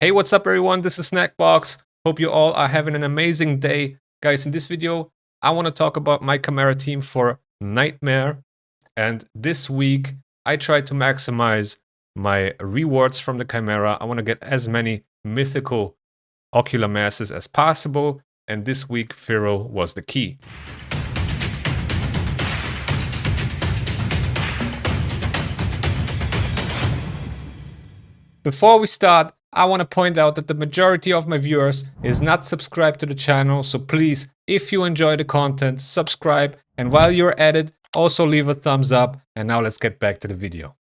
Hey, what's up everyone? This is SnackBox. Hope you all are having an amazing day. Guys, in this video, I want to talk about my Chimera team for Nightmare. And this week, I tried to maximize my rewards from the Chimera. I want to get as many mythical ocular masses as possible. And this week, Firrol was the key. Before we start, I want to point out that the majority of my viewers is not subscribed to the channel, so please, if you enjoy the content, subscribe, and while you're at it, also leave a thumbs up. And now let's get back to the video.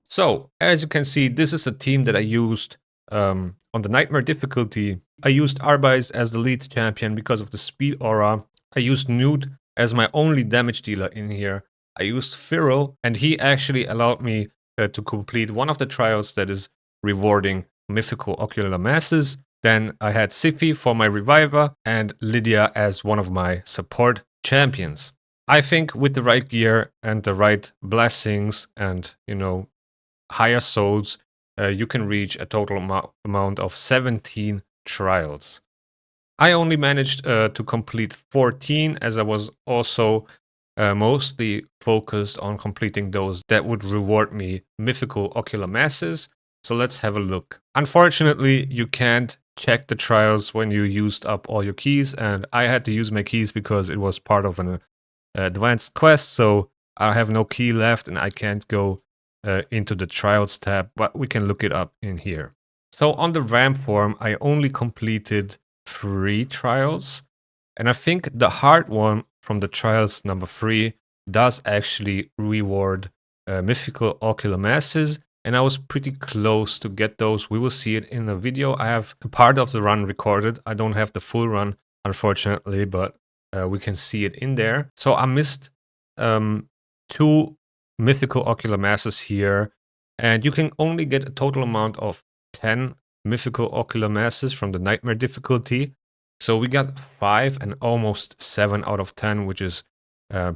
So, as you can see, this is a team that I used on the Nightmare difficulty. I used Arbais as the lead champion because of the speed aura. I used Newt as my only damage dealer in here. I used Firrol, and he actually allowed me to complete one of the trials that is rewarding mythical ocular masses. Then I had Siffy for my reviver and Lydia as one of my support champions. I think with the right gear and the right blessings and, higher souls, you can reach a total amount of 17 trials. I only managed to complete 14 as I was also mostly focused on completing those that would reward me mythical ocular masses. So let's have a look. Unfortunately, you can't check the trials when you used up all your keys, and I had to use my keys because it was part of an advanced quest, so I have no key left and I can't go into the trials tab, but we can look it up in here. So on the ramp form, I only completed 3 trials, and I think the hard one from the trials number 3 does actually reward mythical ocular masses. And I was pretty close to get those. We will see it in the video. I have a part of the run recorded. I don't have the full run, unfortunately, but we can see it in there. So I missed 2 mythical ocular masses here. And you can only get a total amount of 10 mythical ocular masses from the Nightmare difficulty. So we got 5 and almost 7 out of 10, which is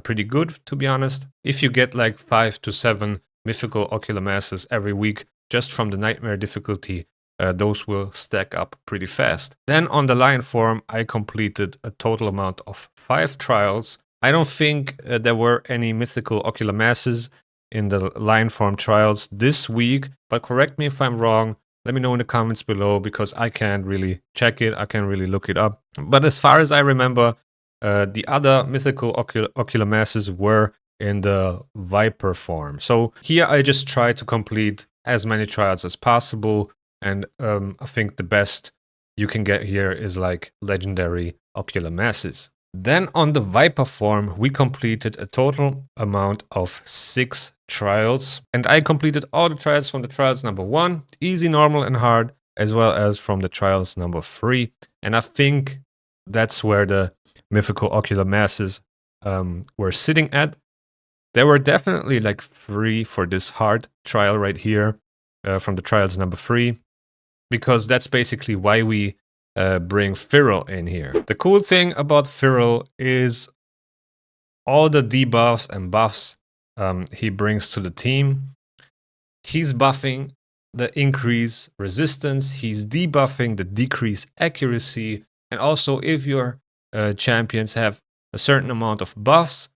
pretty good, to be honest. If you get like 5 to 7 mythical ocular masses every week just from the Nightmare difficulty, those will stack up pretty fast. Then on the Lion form, I completed a total amount of 5 trials. I don't think there were any mythical ocular masses in the Lion form trials this week, but correct me if I'm wrong. Let me know in the comments below because I can't really check it. I can't really look it up. But as far as I remember, the other mythical ocular masses were in the Viper form. So here I just try to complete as many trials as possible, and I think the best you can get here is like legendary ocular masses. Then on the Viper form, we completed a total amount of 6 trials, and I completed all the trials from the trials number 1, easy, normal, and hard, as well as from the trials number 3. And I think that's where the mythical ocular masses were sitting at. There were definitely like 3 for this hard trial right here from the trials number 3, because that's basically why we bring Firrol in here. The cool thing about Firrol is all the debuffs and buffs he brings to the team. He's buffing the increase resistance, he's debuffing the decrease accuracy, and also if your champions have a certain amount of buffs,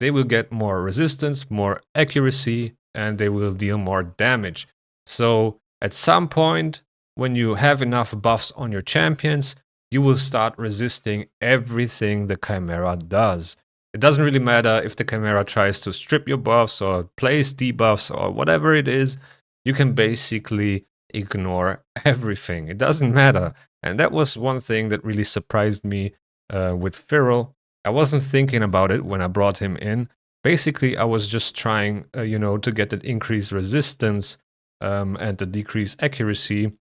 they will get more resistance, more accuracy, and they will deal more damage. So at some point, when you have enough buffs on your champions, you will start resisting everything the Chimera does. It doesn't really matter if the Chimera tries to strip your buffs or place debuffs or whatever it is, you can basically ignore everything. It doesn't matter. And that was one thing that really surprised me with Firrol. I wasn't thinking about it when I brought him in. Basically, I was just trying, to get that increased resistance and the decreased accuracy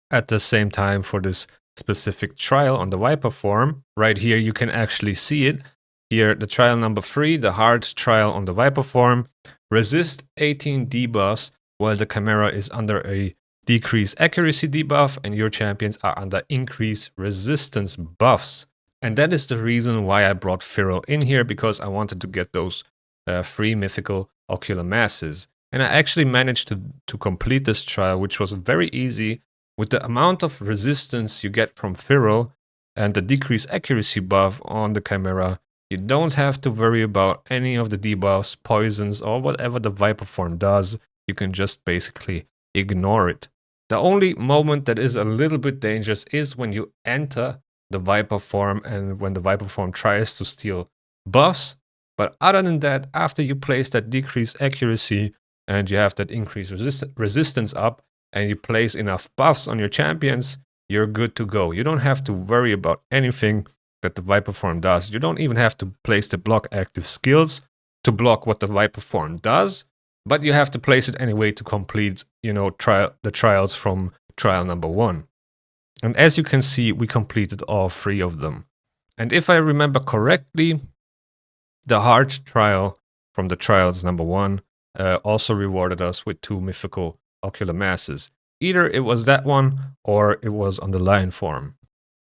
at the same time for this specific trial on the Viper form. Right here, you can actually see it. Here, the trial number 3, the hard trial on the Viper form. Resist 18 debuffs while the Chimera is under a decreased accuracy debuff and your champions are under increased resistance buffs. And that is the reason why I brought Firrol in here, because I wanted to get those 3 mythical ocular masses. And I actually managed to complete this trial, which was very easy. With the amount of resistance you get from Firrol and the decreased accuracy buff on the Chimera, you don't have to worry about any of the debuffs, poisons, or whatever the Viper form does. You can just basically ignore it. The only moment that is a little bit dangerous is when you enter the Viper form and when the Viper form tries to steal buffs. But other than that, after you place that decreased accuracy and you have that increased resistance up, and you place enough buffs on your champions, you're good to go. You don't have to worry about anything that the Viper form does. You don't even have to place the block active skills to block what the Viper form does, but you have to place it anyway to complete, the trials from trial number 1. And as you can see, we completed all 3 of them. And if I remember correctly, the hard trial from the trials number 1 also rewarded us with 2 mythical ocular masses. Either it was that one or it was on the lion form.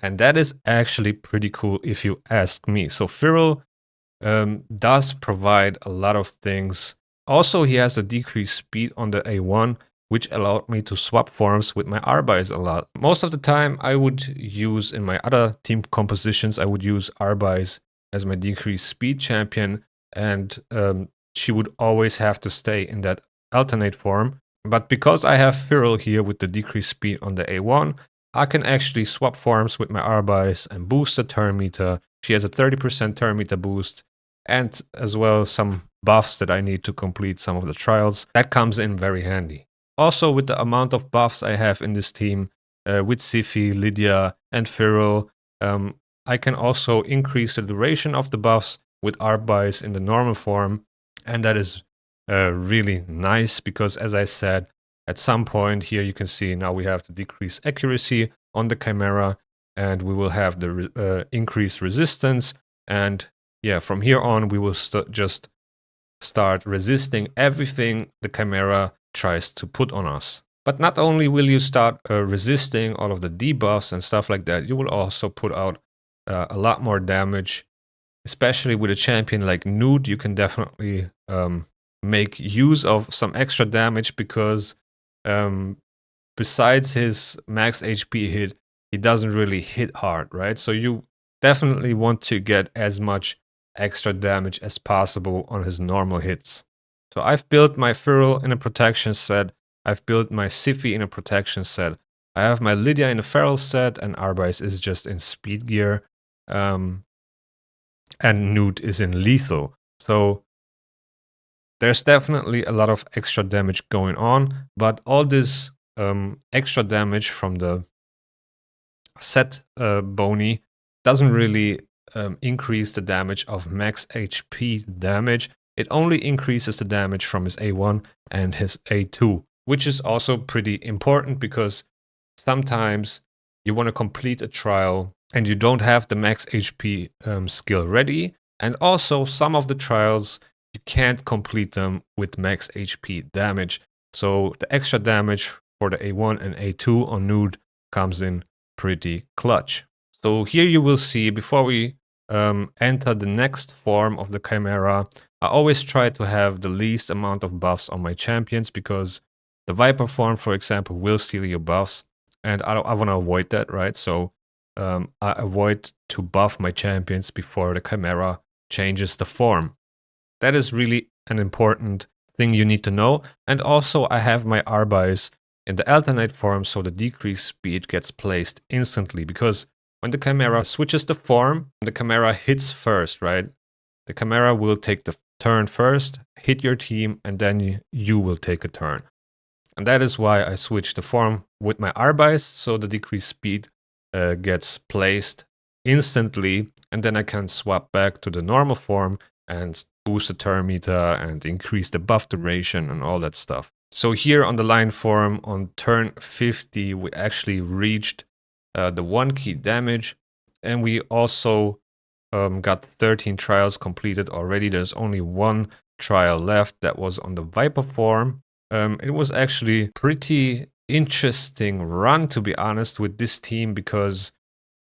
And that is actually pretty cool if you ask me. So Firrol does provide a lot of things. Also, he has a decreased speed on the A1, which allowed me to swap forms with my Arbais a lot. Most of the time I would use, in my other team compositions, I would use Arbais as my decreased speed champion, and she would always have to stay in that alternate form. But because I have Firrol here with the decreased speed on the A1, I can actually swap forms with my Arbais and boost the turn meter. She has a 30% turn meter boost, and as well some buffs that I need to complete some of the trials. That comes in very handy. Also, with the amount of buffs I have in this team, with Siphi, Lydia, and Firrol, I can also increase the duration of the buffs with Arbais in the normal form, and that is really nice because, as I said, at some point here you can see now we have the decreased accuracy on the Chimera, and we will have the increased resistance, and yeah, from here on we will just start resisting everything the Chimera tries to put on us. But not only will you start resisting all of the debuffs and stuff like that, you will also put out a lot more damage. Especially with a champion like Nude, you can definitely make use of some extra damage because besides his max HP hit, he doesn't really hit hard, right? So you definitely want to get as much extra damage as possible on his normal hits. So I've built my Firrol in a protection set, I've built my Siphi in a protection set, I have my Lydia in a feral set, and Arbais is just in speed gear, and Nude is in lethal. So there's definitely a lot of extra damage going on, but all this extra damage from the set Bony doesn't really increase the damage of max HP damage. It only increases the damage from his A1 and his A2, which is also pretty important because sometimes you want to complete a trial and you don't have the max HP skill ready, and also some of the trials you can't complete them with max HP damage. So the extra damage for the A1 and A2 on Nude comes in pretty clutch. So here you will see, before we enter the next form of the Chimera, I always try to have the least amount of buffs on my champions because the Viper form, for example, will steal your buffs, and I want to avoid that, right? So I avoid to buff my champions before the Chimera changes the form. That is really an important thing you need to know. And also I have my Arbais in the alternate form, so the decreased speed gets placed instantly, because when the Chimera switches the form, the Chimera hits first, right? The Chimera will take the turn first, hit your team, and then you will take a turn. And that is why I switched the form with my Arbais, so the decreased speed gets placed instantly, and then I can swap back to the normal form and boost the turn meter and increase the buff duration and all that stuff. So here on the line form on turn 50, we actually reached the 1 key damage, and we also got 13 trials completed already. There's only 1 trial left that was on the Viper form. It was actually pretty interesting run, to be honest, with this team, because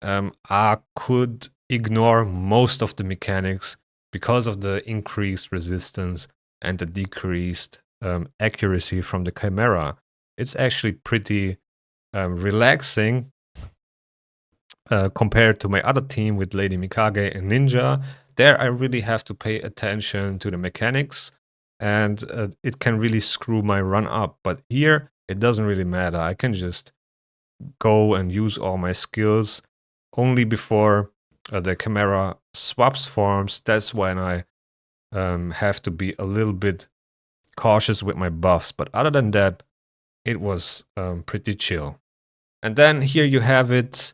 I could ignore most of the mechanics because of the increased resistance and the decreased accuracy from the Chimera. It's actually pretty relaxing compared to my other team with Lady Mikage and Ninja. There I really have to pay attention to the mechanics, and it can really screw my run up. But here it doesn't really matter. I can just go and use all my skills only before the Chimera swaps forms. That's when I have to be a little bit cautious with my buffs. But other than that, it was pretty chill. And then here you have it,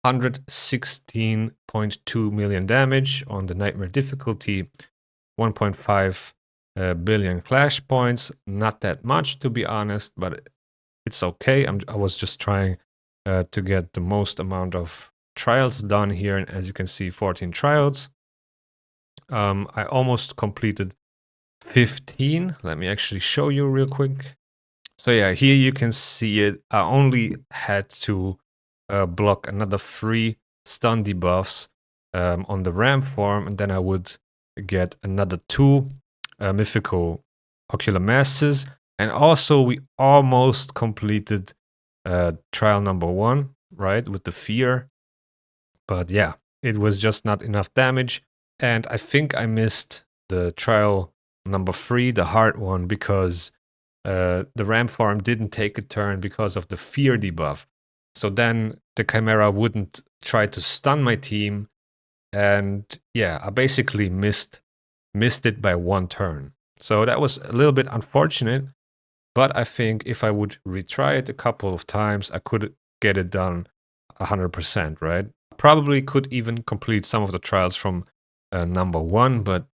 116.2 million damage on the Nightmare difficulty, 1.5 billion clash points. Not that much, to be honest, but it's okay. I was just trying to get the most amount of trials done here. And as you can see, 14 trials. I almost completed 15. Let me actually show you real quick. So yeah, here you can see it. I only had to block another 3 stun debuffs on the Ram form, and then I would get another 2 mythical ocular masses. And also we almost completed trial number 1, right, with the fear. But yeah, it was just not enough damage. And I think I missed the trial number 3, the hard one, because the Ram farm didn't take a turn because of the fear debuff. So then the Chimera wouldn't try to stun my team. And yeah, I basically missed it by 1 turn. So that was a little bit unfortunate. But I think if I would retry it a couple of times, I could get it done 100%, right? Probably could even complete some of the trials from number 1, but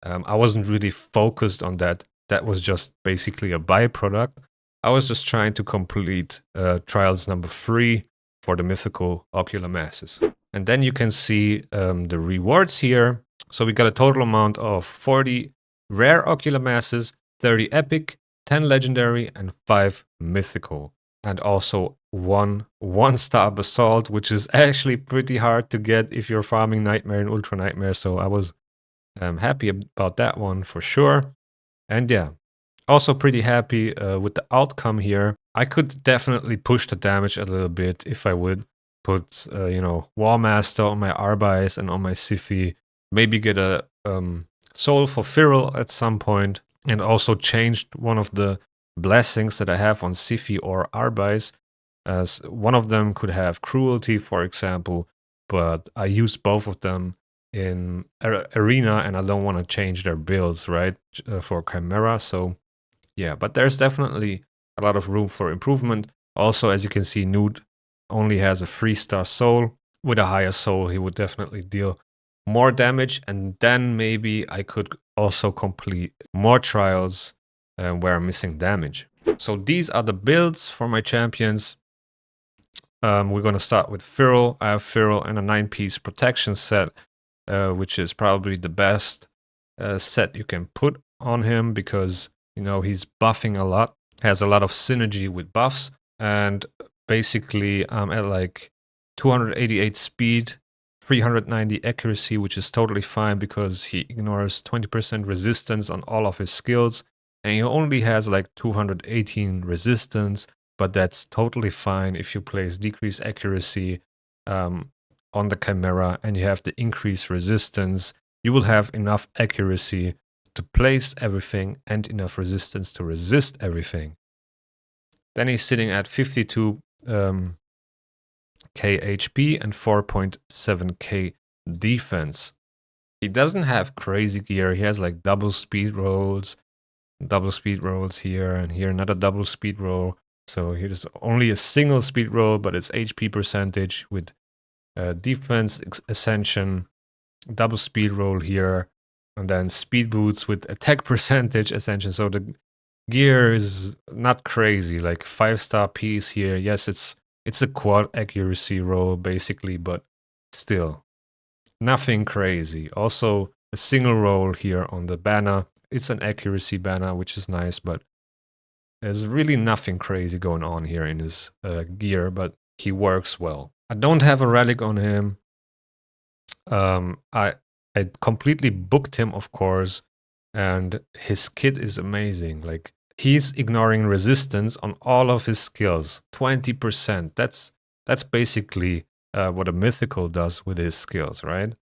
I wasn't really focused on that. That was just basically a byproduct. I was just trying to complete trials number 3 for the mythical ocular masses. And then you can see the rewards here. So we got a total amount of 40 rare ocular masses, 30 epic, 10 legendary, and 5 mythical. And also one 1-star basalt, which is actually pretty hard to get if you're farming Nightmare and Ultra Nightmare. So I was happy about that one for sure. And yeah, also pretty happy with the outcome here. I could definitely push the damage a little bit if I would put, Wall Master on my Arbais and on my Siphi. Maybe get a soul for Firrol at some point. And also changed one of the blessings that I have on Siphi or Arbais. As one of them could have cruelty, for example, but I used both of them in Arena, and I don't want to change their builds, right, for Chimera. So yeah, but there's definitely a lot of room for improvement. Also, as you can see, Nude only has a 3-star soul. With a higher soul, he would definitely deal more damage, and then maybe I could also complete more trials where I'm missing damage. So these are the builds for my champions. We're going to start with Firrol. I have Firrol and a 9-piece protection set, which is probably the best set you can put on him because, he's buffing a lot, has a lot of synergy with buffs, and basically I'm at like 288 speed, 390 accuracy, which is totally fine because he ignores 20% resistance on all of his skills, and he only has like 218 resistance, but that's totally fine if you place decreased accuracy on the Chimera and you have the increased resistance. You will have enough accuracy to place everything and enough resistance to resist everything. Then he's sitting at 52 K HP and 4.7K defense. He doesn't have crazy gear. He has like double speed rolls here, and here another double speed roll. So here's only a single speed roll, but it's HP percentage with defense ascension, double speed roll here, and then speed boots with attack percentage ascension. So the gear is not crazy, like 5-star piece here. Yes, it's a quad accuracy roll basically, but still nothing crazy. Also a single roll here on the banner. It's an accuracy banner, which is nice, but there's really nothing crazy going on here in his gear, but he works well. I don't have a relic on him. I completely booked him, of course, and his kit is amazing. Like he's ignoring resistance on all of his skills. 20%. That's basically what a mythical does with his skills, right?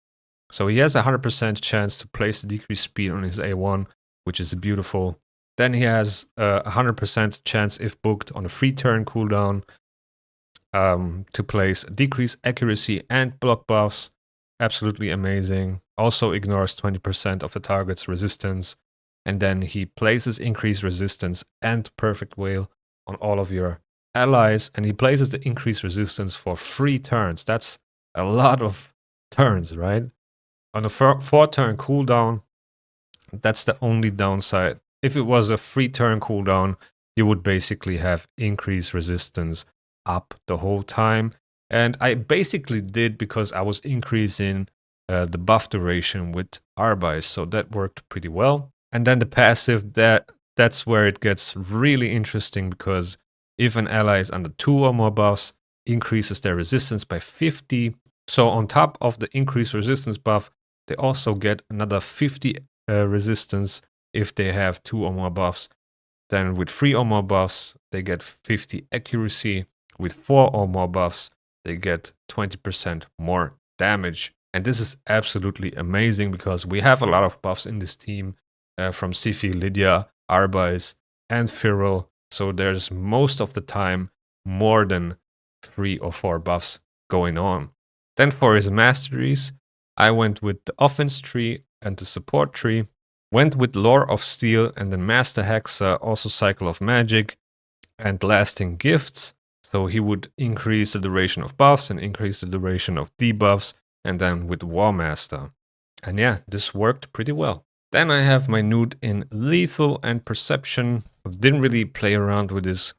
So he has a 100% chance to place the decreased speed on his A1, which is beautiful. Then he has a 100% chance, if booked, on a free turn cooldown to place decreased accuracy and block buffs. Absolutely amazing. Also ignores 20% of the target's resistance. And then he places increased resistance and perfect whale on all of your allies. And he places the increased resistance for 3 turns. That's a lot of turns, right? On a 4-turn cooldown, that's the only downside. If it was a 3-turn cooldown, you would basically have increased resistance up the whole time. And I basically did because I was increasing the buff duration with Arbise, so that worked pretty well. And then the passive, that's where it gets really interesting, because if an ally is under 2 or more buffs, increases their resistance by 50. So on top of the increased resistance buff, they also get another 50 resistance if they have 2 or more buffs. Then with 3 or more buffs, they get 50 accuracy. With 4 or more buffs, they get 20% more damage. And this is absolutely amazing because we have a lot of buffs in this team from Siphi, Lydia, Arbise, and Firrol. So there's most of the time more than 3 or 4 buffs going on. Then for his masteries, I went with the offense tree and the support tree. Went with Lore of Steel and then Master Hexa, also Cycle of Magic, and Lasting Gifts. So he would increase the duration of buffs and increase the duration of debuffs, and then with War Master. And yeah, this worked pretty well. Then I have my Nude in Lethal and Perception. Didn't really play around with his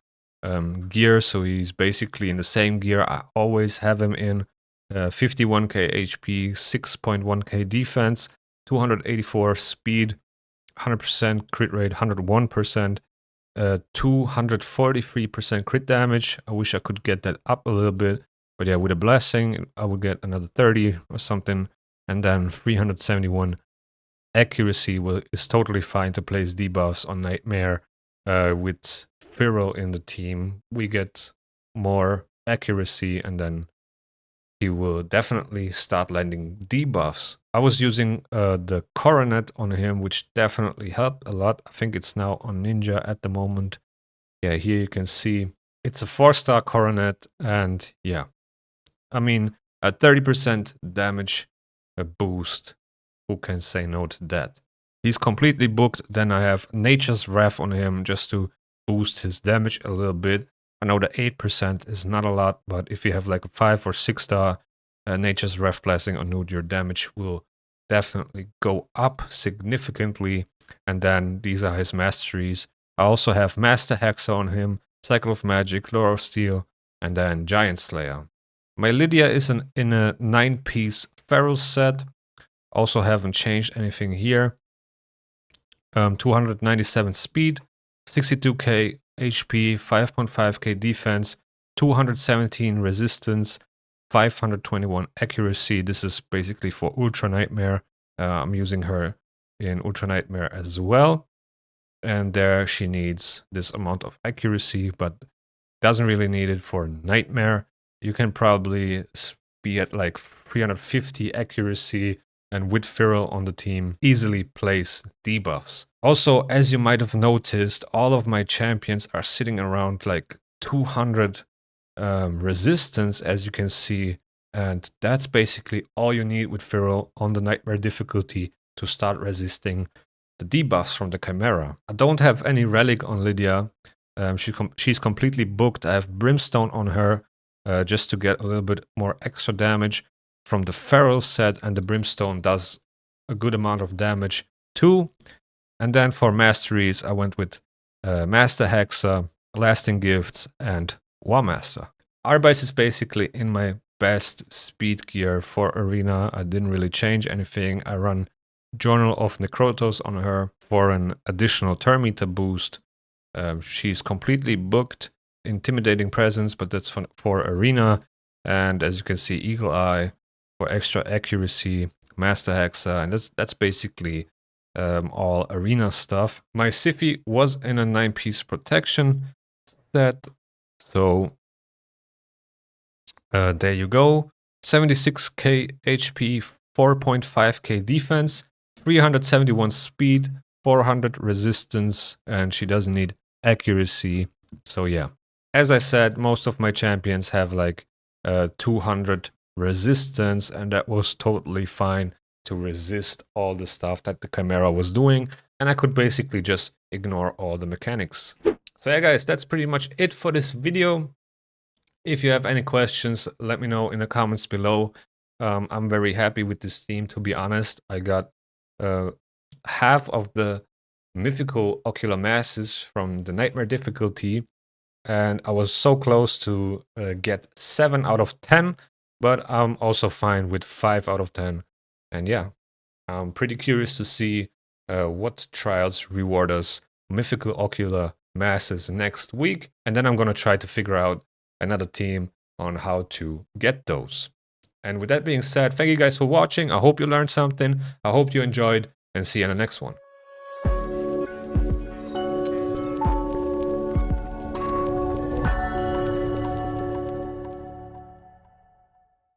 gear, so he's basically in the same gear I always have him in. 51k HP, 6.1k defense, 284 speed, 100% crit rate, 101%, 243% crit damage. I wish I could get that up a little bit, but yeah, with a blessing, I would get another 30 or something, and then 371 accuracy is totally fine to place debuffs on Nightmare. With Firrol in the team, we get more accuracy, and then he will definitely start landing debuffs. I was using the Coronet on him, which definitely helped a lot. I think it's now on Ninja at the moment. Yeah, here you can see it's a 4-star Coronet, and yeah, I mean, a 30% damage boost. Who can say no to that? He's completely booked. Then I have Nature's Wrath on him just to boost his damage a little bit. I know the 8% is not a lot, but if you have like a 5 or 6-star Nature's Wrath Blessing on Nude, your damage will definitely go up significantly. And then these are his masteries. I also have Master Hexa on him, Cycle of Magic, Lore of Steel, and then Giant Slayer. My Lydia is in a 9-piece Firrol set. Also haven't changed anything here. 297 speed, 62k HP, 5.5k defense, 217 resistance, 521 accuracy. This is basically for Ultra Nightmare. I'm using her in Ultra Nightmare as well. And there she needs this amount of accuracy, but doesn't really need it for Nightmare. You can probably be at like 350 accuracy, and with Firrol on the team, easily place debuffs. Also, as you might have noticed, all of my champions are sitting around like 200 resistance, as you can see, and that's basically all you need with Firrol on the Nightmare difficulty to start resisting the debuffs from the Chimera. I don't have any relic on Lydia. She's completely booked. I have Brimstone on her just to get a little bit more extra damage from the Firrol set, and the Brimstone does a good amount of damage too. And then for masteries, I went with Master Hexa, Lasting Gifts, and War Master. Arbise is basically in my best speed gear for Arena. I didn't really change anything. I run Journal of Necrotos on her for an additional turn meter boost. She's completely booked. Intimidating Presence, but that's for Arena. And as you can see, Eagle Eye for extra accuracy, Master Hexa, and that's basically all arena stuff. My Siffy was in a 9-piece protection set, so there you go. 76k HP, 4.5k defense, 371 speed, 400 resistance, and she doesn't need accuracy. So yeah, as I said, most of my champions have like 200 resistance, and that was totally fine to resist all the stuff that the Chimera was doing, and I could basically just ignore all the mechanics. So yeah guys, that's pretty much it for this video. If you have any questions, let me know in the comments below. I'm very happy with this team, to be honest. I got half of the mythical ocular masses from the Nightmare difficulty, and I was so close to get 7 out of 10, but I'm also fine with 5 out of 10. And yeah, I'm pretty curious to see what trials reward us mythical ocular masses next week, and then I'm gonna try to figure out another team on how to get those. And with that being said, thank you guys for watching. I hope you learned something. I hope you enjoyed, and see you in the next one.